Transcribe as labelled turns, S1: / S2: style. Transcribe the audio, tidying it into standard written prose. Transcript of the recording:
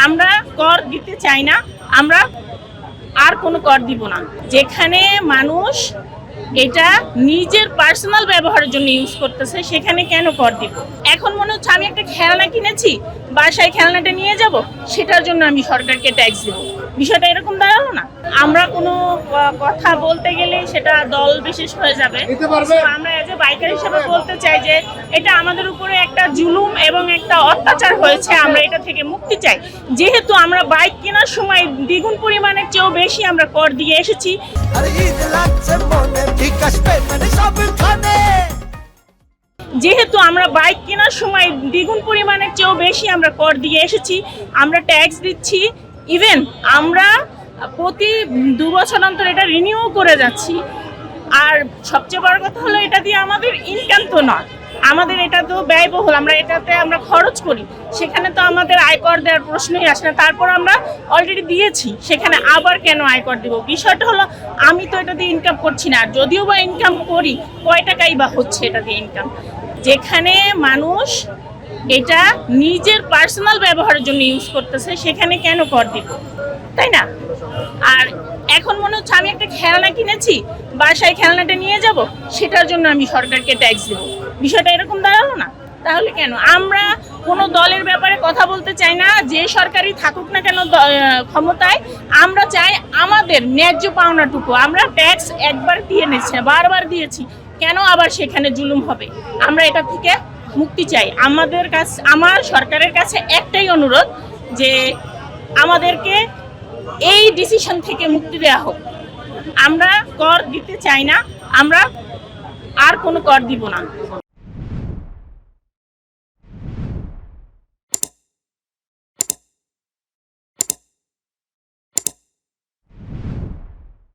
S1: আমরা কর দিতে চাই না, আমরা আর কোনো কর দিব না। যেখানে মানুষ এটা নিজের পার্সোনাল ব্যবহারের জন্য ইউজ করতেছে সেখানে কেন কর দিব? এখন মনে হচ্ছে আমি একটা খেলনা কিনেছি, বাসায় খেলনাটা নিয়ে যাব, সেটার জন্য আমি সরকারকে ট্যাক্স দেব। বিষয়টা এরকম দাঁড়ালো না। আমরা কোনো কথা বলতে গেলে সেটা দল বিশেষ হয়ে যাবে। আমরা এজ এ বাইকার হিসেবে বলতে চাই যে এটা আমাদের উপরে একটা জুলুম এবং একটা অত্যাচার হয়েছে, আমরা এটা থেকে মুক্তি চাই। যেহেতু আমরা বাইক কেনার সময় দ্বিগুণ পরিমাণের চেয়েও বেশি আমরা কর দিয়ে এসেছি। যেহেতু আমরা বাইক কেনার সময় দ্বিগুণ পরিমাণের চেয়েও বেশি আমরা কর দিয়ে এসেছি, আমরা ট্যাক্স দিচ্ছি। ইভেন আমরা প্রতি 2 বছর অন্তর এটা রিনিউ করে যাচ্ছি। আর সবচেয়ে বড় কথা হলো এটা দিয়ে আমাদের ইনকাম তো নয়, আমাদের এটা তো ব্যয়বহুল, আমরা খরচ করি, সেখানে তো আমাদের আয়কর দেওয়ার প্রশ্নই আসে না। তারপর আমরা অলরেডি দিয়েছি, সেখানে আবার কেন আয়কর দেব? বিষয়টা হলো আমি তো এটা দিয়ে ইনকাম করছি না, যদিও বা ইনকাম করি কয় টাকাই বা হচ্ছে এটা দিয়ে ইনকাম। যেখানে মানুষ এটা নিজের পার্সোনাল ব্যবহারের জন্য ইউজ করতেছে সেখানে কেন কর দিব, তাই না? আর এখন মনে হচ্ছে আমি একটা খেলনা কিনেছি, বাসায় খেলনাটা নিয়ে যাব, সেটার জন্য আমি সরকারকে ট্যাক্স দেব। বিষয়টা এরকম দাঁড়ালো না। তাহলে কেন? আমরা কোনো দলের ব্যাপারে কথা বলতে চাই না, যে সরকারই থাকুক না কেন ক্ষমতায়, আমরা চাই আমাদের ন্যায্য পাওনাটুকু। আমরা ট্যাক্স একবার দিয়ে নিচ্ছি, বারবার দিয়েছি, কেন আবার সেখানে জুলুম হবে? আমরা এটা থেকে মুক্তি চাই। আমার সরকারের কাছে একটাই অনুরোধ যে আমাদেরকে এই ডিসিশন থেকে মুক্তি দেওয়া হোক। আমরা কর দিতে চাই না, আমরা আর কোনো কর দিব না।